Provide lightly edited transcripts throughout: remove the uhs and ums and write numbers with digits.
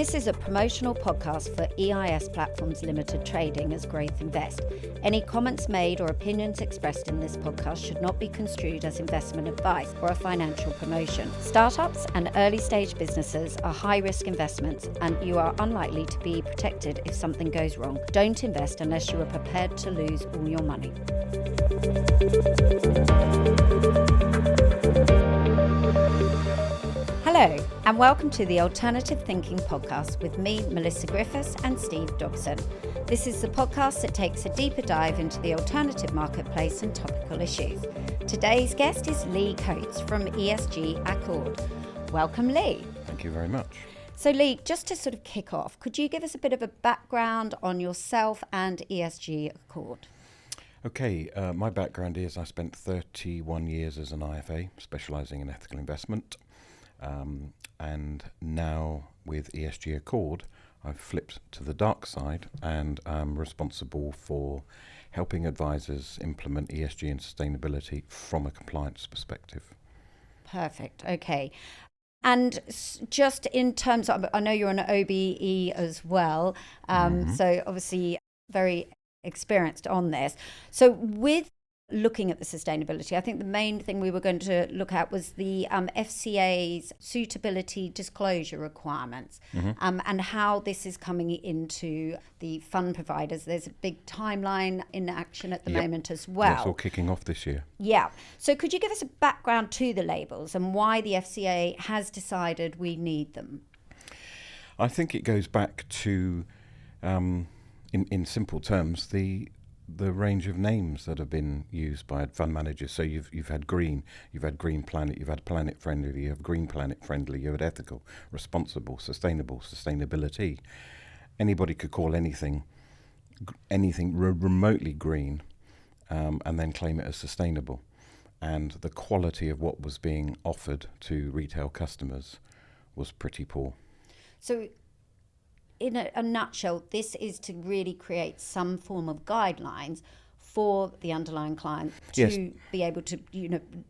This is a promotional podcast for EIS Platforms Limited Trading as Growth Invest. Any comments made or opinions expressed in this podcast should not be construed as investment advice or a financial promotion. Startups and early stage businesses are high risk investments and you are unlikely to be protected if something goes wrong. Don't invest unless you are prepared to lose all your money. Hello, and welcome to the Alternative Thinking Podcast with me, Melissa Griffiths, and Steve Dobson. This is the podcast that takes a deeper dive into the alternative marketplace and topical issues. Today's guest is Lee Coates from ESG Accord. Welcome, Lee. Thank you very much. So, Lee, just to sort of kick off, could you give us a bit of a background on yourself and ESG Accord? Okay, my background is I spent 31 years as an IFA, specialising in ethical investment. And now with ESG Accord, I've flipped to the dark side and I'm responsible for helping advisors implement ESG and sustainability from a compliance perspective. Perfect. Okay. And just in terms of, I know you're an OBE as well, so obviously very experienced on this. So with looking at the sustainability, I think the main thing we were going to look at was the FCA's suitability disclosure requirements, and how this is coming into the fund providers. There's a big timeline in action at the moment as well. It's all kicking off this year. Yeah. So could you give us a background to the labels and why the FCA has decided we need them? I think it goes back to, in simple terms, the range of names that have been used by fund managers. So you've had green, you've had green planet, you've had planet friendly, you have green planet friendly, you have ethical, responsible, sustainable, sustainability. Anybody could call anything remotely green, and then claim it as sustainable. And the quality of what was being offered to retail customers was pretty poor. So in a nutshell, this is to really create some form of guidelines for the underlying client to be able to,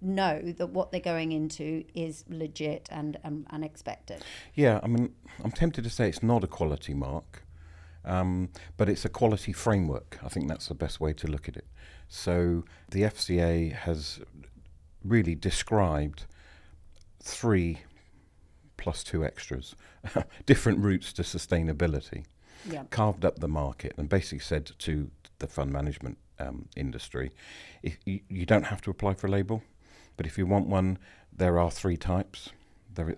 know that what they're going into is legit and expected. Yeah, I mean, I'm tempted to say it's not a quality mark, but it's a quality framework. I think that's the best way to look at it. So the FCA has really described 3 plus 2 extras, different routes to sustainability, carved up the market and basically said to the fund management industry, if you don't have to apply for a label, but if you want one, there are 3 types.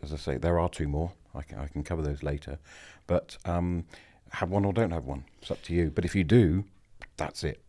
As I say, there are 2 more. I can cover those later. But have one or don't have one. It's up to you. But if you do, that's it.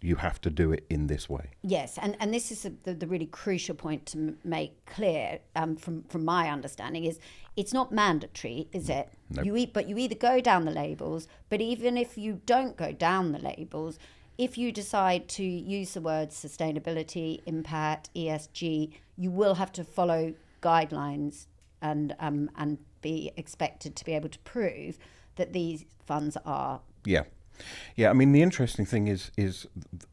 You have to do it in this way. Yes, and this is the really crucial point to make clear from my understanding is it's not mandatory, is it? No. You either go down the labels, but even if you don't go down the labels, if you decide to use the words sustainability, impact, ESG, you will have to follow guidelines and be expected to be able to prove that these funds are. Yeah, I mean, the interesting thing is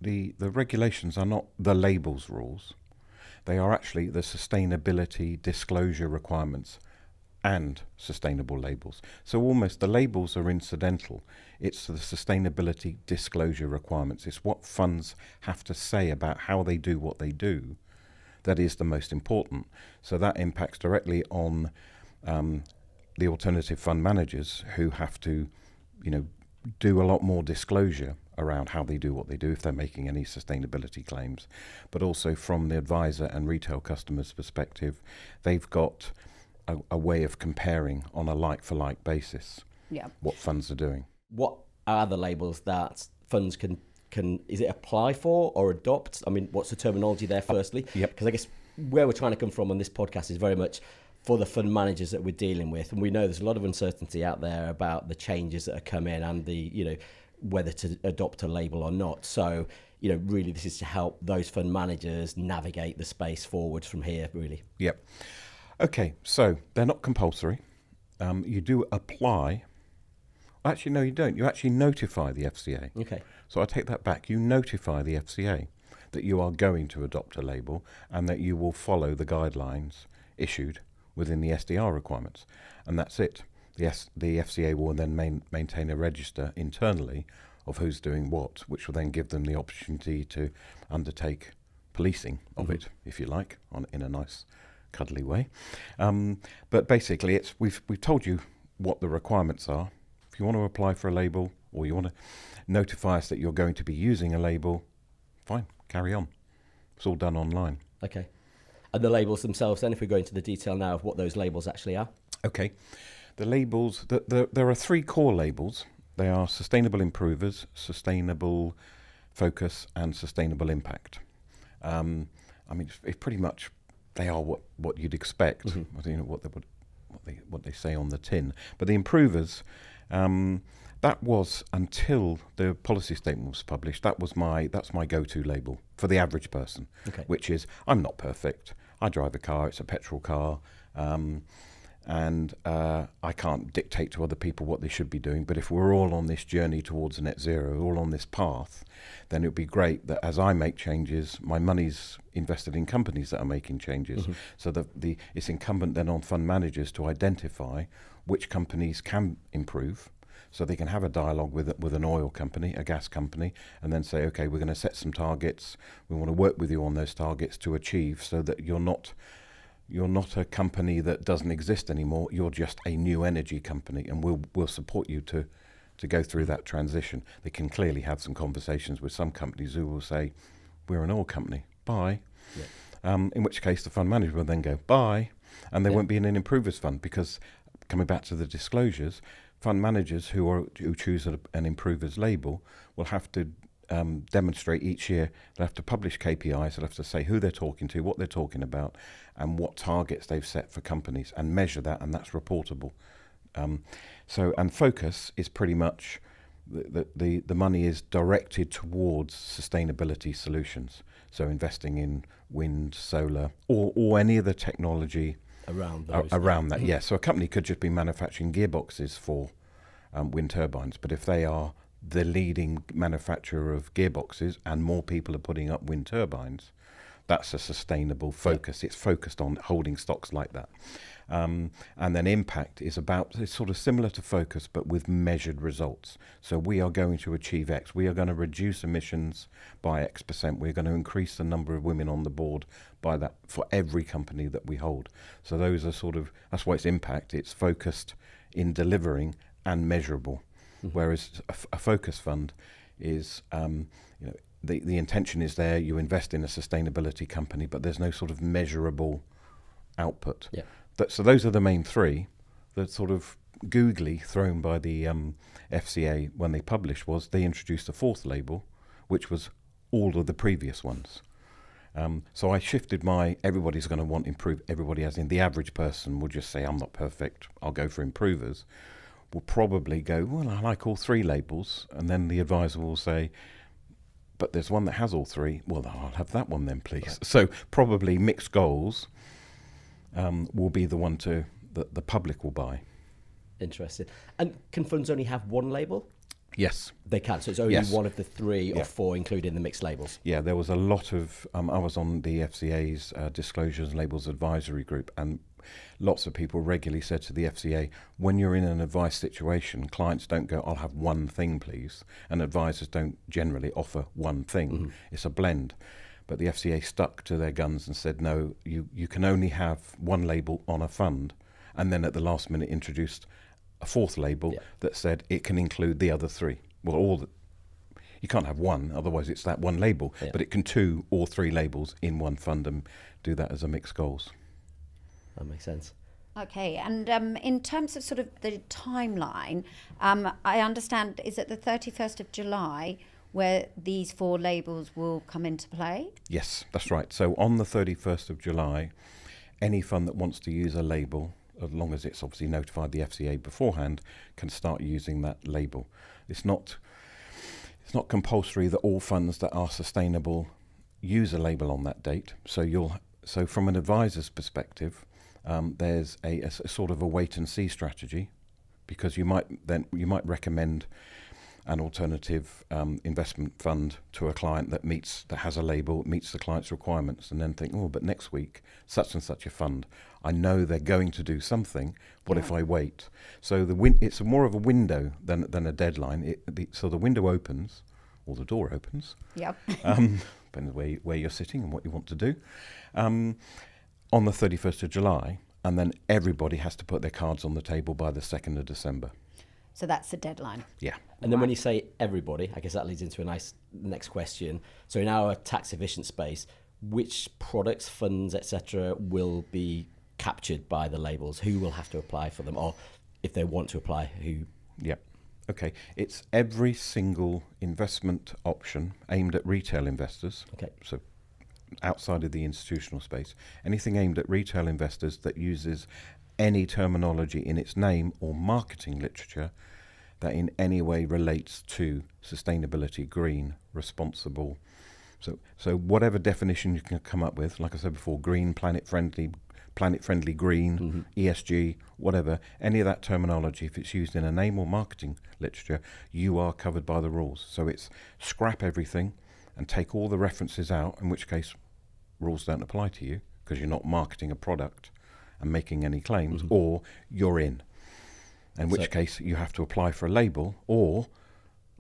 the regulations are not the labels rules. They are actually the sustainability disclosure requirements and sustainable labels. So almost the labels are incidental. It's the sustainability disclosure requirements. It's what funds have to say about how they do what they do that is the most important. So that impacts directly on the alternative fund managers who have to, do a lot more disclosure around how they do what they do if they're making any sustainability claims. But also from the advisor and retail customers' perspective, they've got a way of comparing on a like-for-like basis what funds are doing. What are the labels that funds can is it apply for or adopt? I mean, what's the terminology there firstly? Because I guess where we're trying to come from on this podcast is very much for the fund managers that we're dealing with, and we know there's a lot of uncertainty out there about the changes that are coming and the whether to adopt a label or not. So really this is to help those fund managers navigate the space forward from here, really. Yep. Okay, so they're not compulsory. You do apply. Actually, no, you don't. You actually notify the FCA. Okay. So I take that back. You notify the FCA that you are going to adopt a label and that you will follow the guidelines issued within the SDR requirements. And that's it. the FCA will then maintain a register internally of who's doing what, which will then give them the opportunity to undertake policing of it, if you like, in a nice, cuddly way. But basically, we've told you what the requirements are. If you want to apply for a label, or you want to notify us that you're going to be using a label, fine, carry on. It's all done online. Okay. And the labels themselves, then, if we go into the detail now of what those labels actually are. Okay. The labels, there are 3 core labels. They are Sustainable Improvers, Sustainable Focus, and Sustainable Impact. I mean, it's pretty much, they are what you'd expect. You know, what they say on the tin. But the Improvers, that was, until the policy statement was published, that's my go-to label for the average person, which is, I'm not perfect. I drive a car, it's a petrol car, and I can't dictate to other people what they should be doing. But if we're all on this journey towards net zero, all on this path, then it would be great that as I make changes, my money's invested in companies that are making changes. So it's incumbent then on fund managers to identify which companies can improve, so they can have a dialogue with an oil company, a gas company, and then say, okay, we're going to set some targets. We want to work with you on those targets to achieve, so that you're not a company that doesn't exist anymore. You're just a new energy company, and we'll support you to go through that transition. They can clearly have some conversations with some companies who will say, we're an oil company, bye. In which case the fund manager will then go, bye, and they won't be in an improvers fund, because, coming back to the disclosures, fund managers who choose an improvers label will have to demonstrate each year. They'll have to publish KPIs. They'll have to say who they're talking to, what they're talking about, and what targets they've set for companies, and measure that, and that's reportable. And focus is pretty much the money is directed towards sustainability solutions. So investing in wind, solar, or any of the technology around those. Around that, yes. So a company could just be manufacturing gearboxes for wind turbines, but if they are the leading manufacturer of gearboxes and more people are putting up wind turbines, that's a sustainable focus. It's focused on holding stocks like that. And then impact is it's sort of similar to focus, but with measured results. So we are going to achieve X. We are going to reduce emissions by X%. We're going to increase the number of women on the board by that for every company that we hold. So those are that's why it's impact. It's focused in delivering and measurable. Whereas a focus fund is, the intention is there. You invest in a sustainability company, but there's no sort of measurable output. Yeah. So those are the main 3. The sort of googly thrown by the FCA when they published was they introduced a 4th label, which was all of the previous ones. So I shifted everybody's going to want improve. Everybody, as in the average person, will just say, I'm not perfect, I'll go for improvers. Will probably go, well, I like all 3 labels. And then the advisor will say, but there's one that has all 3. Well, I'll have that one then, please. Right. So probably mixed goals will be the one that the public will buy. Interesting. And can funds only have one label? Yes. They can, so it's only one of the 3 or 4, including the mixed labels. Yeah, there was a lot of, I was on the FCA's Disclosures and Labels Advisory Group, and lots of people regularly said to the FCA, when you're in an advice situation, clients don't go, I'll have one thing, please. And advisors don't generally offer one thing. It's a blend. But the FCA stuck to their guns and said, no, you can only have one label on a fund. And then at the last minute introduced a 4th label that said it can include the other 3. Well, you can't have one, otherwise it's that one label. Yeah. But it can 2 or 3 labels in one fund and do that as a mixed goals. That makes sense. Okay, and in terms of sort of the timeline, I understand, is it the 31st of July where these 4 labels will come into play? Yes, that's right. So on the 31st of July, any fund that wants to use a label, as long as it's obviously notified the FCA beforehand, can start using that label. It's not compulsory that all funds that are sustainable use a label on that date. So from an advisor's perspective, there's a sort of a wait and see strategy, because you might recommend an alternative investment fund to a client that has a label, meets the client's requirements, and then think, oh, but next week such and such a fund, I know they're going to do something. What if I wait? So it's more of a window than a deadline. So the window opens, or the door opens. Yep. Depending where you're sitting and what you want to do, on the 31st of July, and then everybody has to put their cards on the table by the 2nd of December. So that's the deadline. Yeah. And then when you say everybody, I guess that leads into a nice next question. So in our tax efficient space, which products, funds, etc., will be captured by the labels? Who will have to apply for them, or if they want to apply, who? Yeah. Okay. It's every single investment option aimed at retail investors. Okay. So outside of the institutional space, anything aimed at retail investors that uses any terminology in its name or marketing literature that in any way relates to sustainability, green, responsible. So whatever definition you can come up with, like I said before, green, planet-friendly green, ESG, whatever, any of that terminology, if it's used in a name or marketing literature, you are covered by the rules. So it's scrap everything and take all the references out, in which case rules don't apply to you because you're not marketing a product and making any claims, or you're in which case you have to apply for a label. Or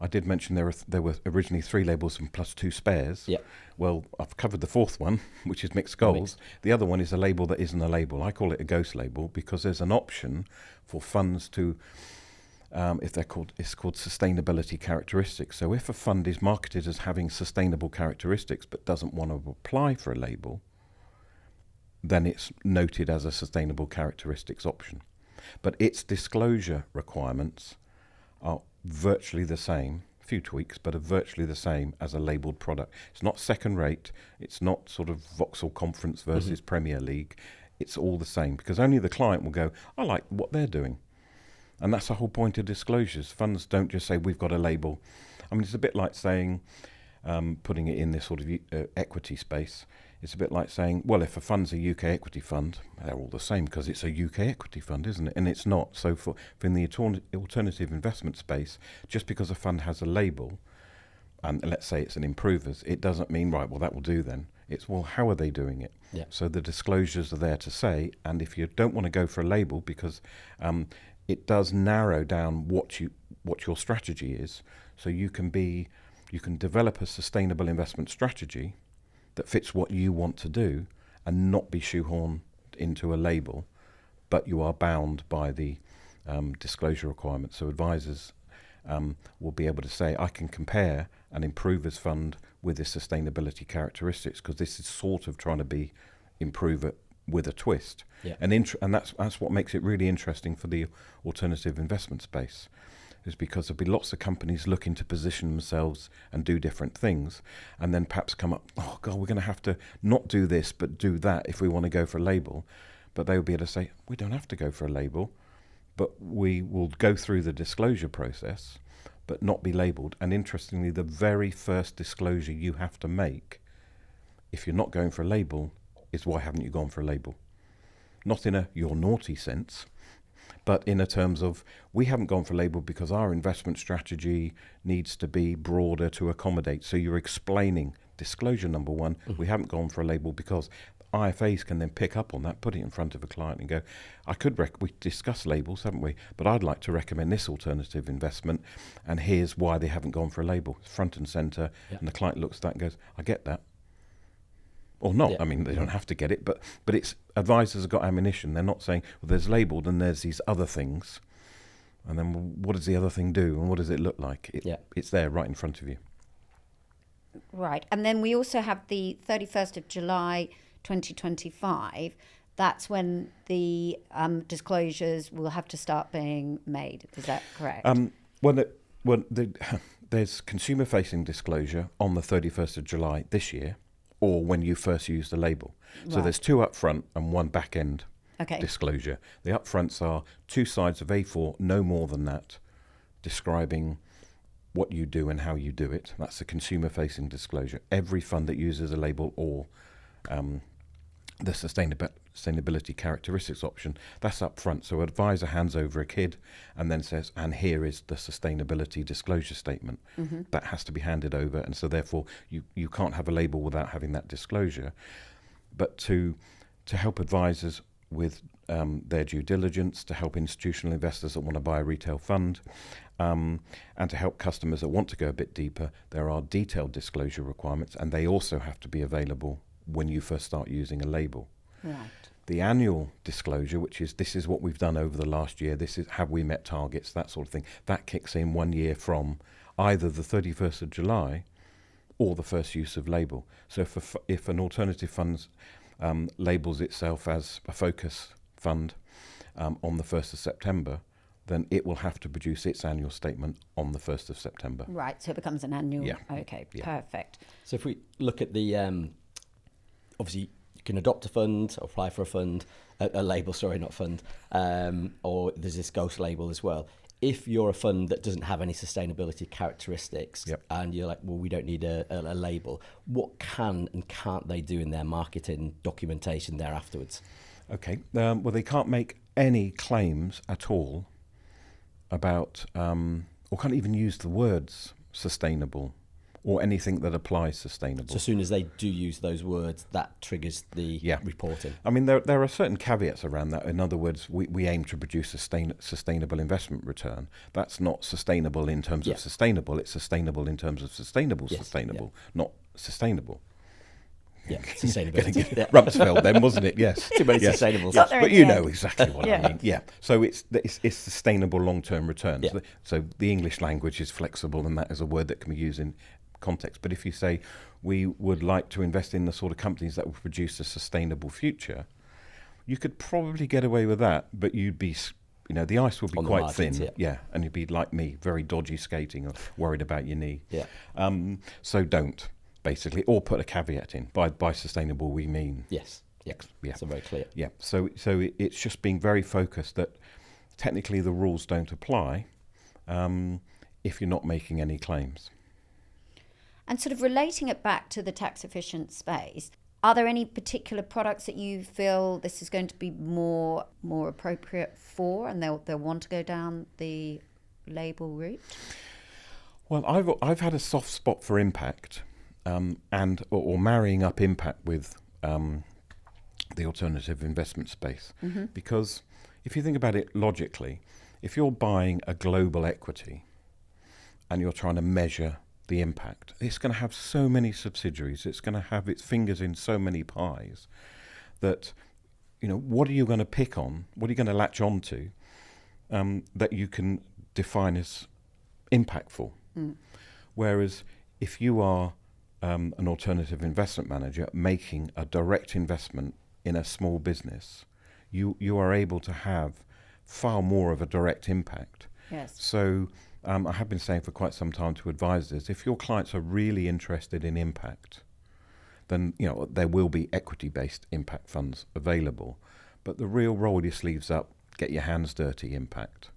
I did mention there were originally 3 labels and plus 2 spares. Yep. Well, I've covered the 4th one, which is mixed goals. The other one is a label that isn't a label. I call it a ghost label because there's an option for funds to, it's called sustainability characteristics. So if a fund is marketed as having sustainable characteristics but doesn't want to apply for a label, then it's noted as a sustainable characteristics option. But its disclosure requirements are virtually the same, a few tweaks, but are virtually the same as a labelled product. It's not second rate, it's not sort of Vauxhall Conference versus Premier League, it's all the same, because only the client will go, I like what they're doing. And that's the whole point of disclosures. Funds don't just say, we've got a label. I mean, it's a bit like saying, putting it in this sort of equity space, it's a bit like saying, well, if a fund's a UK equity fund, they're all the same because it's a UK equity fund, isn't it? And it's not. So for in the alternative investment space, just because a fund has a label, and let's say it's an improvers, it doesn't mean, right, well, that will do then. It's, well, how are they doing it? Yeah. So the disclosures are there to say, and if you don't want to go for a label, because it does narrow down what your strategy is, so you can develop a sustainable investment strategy that fits what you want to do and not be shoehorned into a label, but you are bound by the disclosure requirements. So advisors will be able to say, I can compare an improvers fund with the sustainability characteristics because this is sort of trying to be improver with a twist. Yeah. And that's what makes it really interesting for the alternative investment space, is because there'll be lots of companies looking to position themselves and do different things, and then perhaps come up, oh God, we're going to have to not do this but do that if we want to go for a label. But they will be able to say, we don't have to go for a label, but we will go through the disclosure process but not be labelled. And interestingly, the very first disclosure you have to make if you're not going for a label is, why haven't you gone for a label? Not in a you're naughty sense, but in a terms of, we haven't gone for a label because our investment strategy needs to be broader to accommodate. So you're explaining disclosure number one, we haven't gone for a label because IFAs can then pick up on that, put it in front of a client and go, we discussed labels, haven't we? But I'd like to recommend this alternative investment, and here's why they haven't gone for a label. It's front and centre, and the client looks at that and goes, I get that. Or not. I mean, they don't have to get it, but it's advisors have got ammunition. They're not saying, well, there's labelled and there's these other things, and then what does the other thing do and what does it look like? It's there right in front of you. Right. And then we also have the 31st of July 2025. That's when the disclosures will have to start being made. Is that correct? There's consumer-facing disclosure on the 31st of July this year, or when you first use the label. So there's 2 up front and 1 back end disclosure. The up fronts are 2 sides of A4, no more than that, describing what you do and how you do it. That's the consumer-facing disclosure. Every fund that uses a label or the sustainability characteristics option, that's up front. So advisor hands over a KID and then says, and here is the sustainability disclosure statement. That has to be handed over, and so therefore you can't have a label without having that disclosure. But to help advisors with their due diligence, to help institutional investors that want to buy a retail fund, and to help customers that want to go a bit deeper, there are detailed disclosure requirements, and they also have to be available when you first start using a label. Right. The annual disclosure, which is this is what we've done over the last year, this is have we met targets, that sort of thing, that kicks in 1 year from either the 31st of July or the first use of label. So if an alternative fund labels itself as a focus fund on the 1st of September, then it will have to produce its annual statement on the 1st of September. Right, so it becomes an annual. Yeah. Okay, Yeah. perfect. So if we look at the, obviously you can adopt a fund, or apply for a fund, a label, sorry, not fund, or there's this ghost label as well. If you're a fund that doesn't have any sustainability characteristics, and you're like, well, we don't need a label, what can and can't they do in their marketing documentation there afterwards? Okay, well, they can't make any claims at all about, or can't even use the words sustainable or anything that applies sustainable. So as soon as they do use those words, that triggers the reporting. I mean, there are certain caveats around that. In other words, we aim to produce a sustainable investment return. That's not sustainable in terms of sustainable. It's sustainable in terms of sustainable, not sustainable. Yeah, sustainability. Rumsfeld then, wasn't it? Yes. Too many sustainables. Yes. But you know exactly what I mean. Yeah. So it's sustainable long-term returns. Yeah. So the English language is flexible, and that is a word that can be used in context. But if you say we would like to invest in the sort of companies that will produce a sustainable future, you could probably get away with that, but you'd be, the ice would be quite margins, thin. And you'd be like me, very dodgy skating or worried about your knee. Yeah. So don't, basically, or put a caveat in. By sustainable, we mean... Yes. Yeah. Yeah. So very clear. Yeah. So it's just being very focused that technically the rules don't apply if you're not making any claims. And sort of relating it back to the tax efficient space, are there any particular products that you feel this is going to be more appropriate for, and they'll want to go down the label route? Well, I've had a soft spot for impact, and or marrying up impact with the alternative investment space, because if you think about it logically, if you're buying a global equity and you're trying to measure the impact, it's going to have so many subsidiaries, it's going to have its fingers in so many pies that, what are you going to pick on, what are you going to latch on to that you can define as impactful? Whereas if you are an alternative investment manager making a direct investment in a small business, you are able to have far more of a direct impact. Yes. So I have been saying for quite some time to advisors, if your clients are really interested in impact, then there will be equity-based impact funds available. But the real roll your sleeves up, get your hands dirty impact,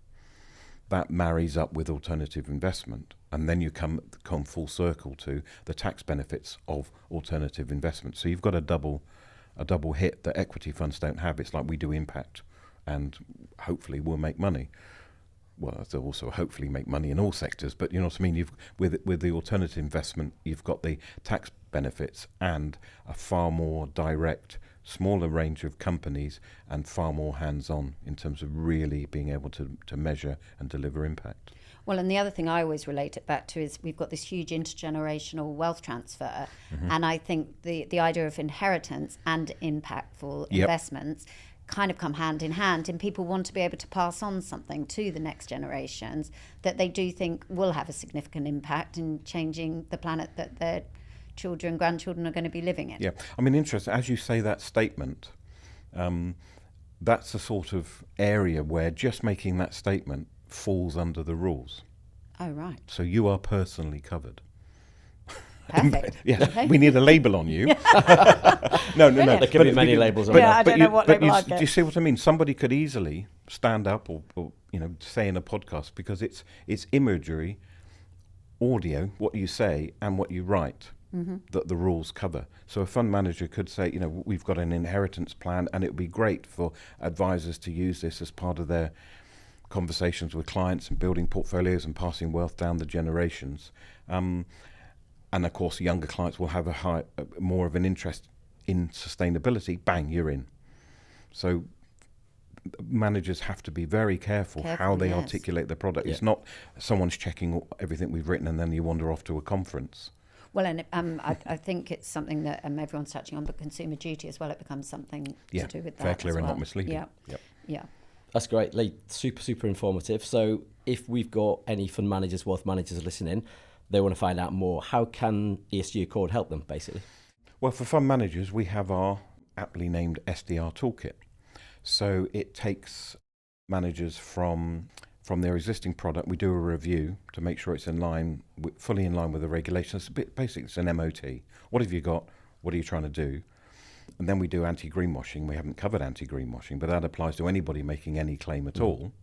that marries up with alternative investment, and then you come full circle to the tax benefits of alternative investment. So you've got a double hit that equity funds don't have. It's like we do impact, and hopefully we'll make money. Well, they'll also hopefully make money in all sectors, but you know what I mean? With the alternative investment, you've got the tax benefits and a far more direct, smaller range of companies and far more hands-on in terms of really being able to measure and deliver impact. Well, and the other thing I always relate it back to is we've got this huge intergenerational wealth transfer, and I think the idea of inheritance and impactful investments kind of come hand in hand, and people want to be able to pass on something to the next generations that they do think will have a significant impact in changing the planet that their children, grandchildren are going to be living in. Yeah, I mean, interesting, as you say that statement, that's a sort of area where just making that statement falls under the rules. Oh, right. So you are personally covered. Perfect. Yeah, Okay. we need a label on you. No. There can be many labels on Yeah, that. I don't know what label I'd Do get. you see what I mean? Somebody could easily stand up or say in a podcast, because it's imagery, audio, what you say and what you write that the rules cover. So a fund manager could say, we've got an inheritance plan, and it would be great for advisors to use this as part of their conversations with clients and building portfolios and passing wealth down the generations. And of course, younger clients will have more of an interest in sustainability. Bang, you're in. So managers have to be very careful how they articulate the product. It's not someone's checking everything we've written and then you wander off to a conference. Well, and I think it's something that everyone's touching on, but consumer duty as well, it becomes something to do with that. Fair, clear, as well. and not misleading. Yeah. That's great, Lee. Super informative. So if we've got any fund managers, wealth managers listening, they want to find out more, how can ESG Accord help them, basically? Well, for fund managers, we have our aptly named SDR toolkit. So it takes managers from their existing product. We do a review to make sure it's fully in line with the regulations. It's a bit basic. It's an MOT. What have you got? What are you trying to do? And then we do anti-greenwashing. We haven't covered anti-greenwashing, but that applies to anybody making any claim at all,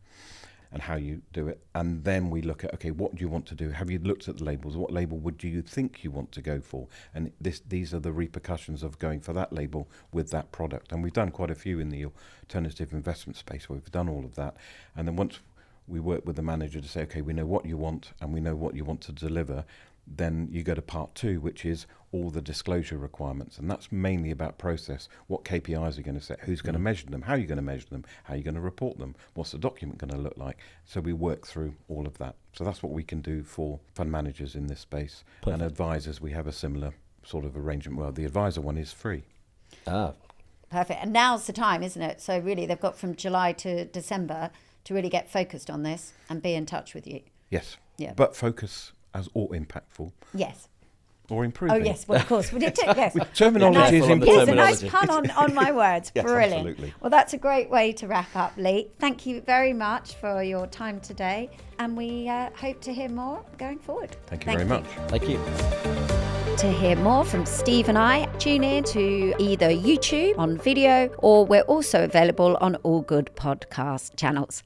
and how you do it. And then we look at, okay, what do you want to do? Have you looked at the labels? What label do you think you want to go for? And these are the repercussions of going for that label with that product. And we've done quite a few in the alternative investment space where we've done all of that. And then once we work with the manager to say, okay, we know what you want and we know what you want to deliver, then you go to part 2, which is all the disclosure requirements. And that's mainly about process. What KPIs are you going to set? Who's going to measure them? How are you going to measure them? How are you going to report them? What's the document going to look like? So we work through all of that. So that's what we can do for fund managers in this space. Perfect. And advisors, we have a similar sort of arrangement. Well, the advisor one is free. Perfect. And now's the time, isn't it? So really, they've got from July to December to really get focused on this and be in touch with you. Yes. Yeah. But focus as or impactful. Yes. Or improving. Oh, yes, well, of course. We did yes. Terminology is important. Yes, a nice pun on my words. Yes, brilliant. Absolutely. Well, that's a great way to wrap up, Lee. Thank you very much for your time today, and we hope to hear more going forward. Thank you very much. Thank you. To hear more from Steve and I, tune in to either YouTube on video, or we're also available on all good podcast channels.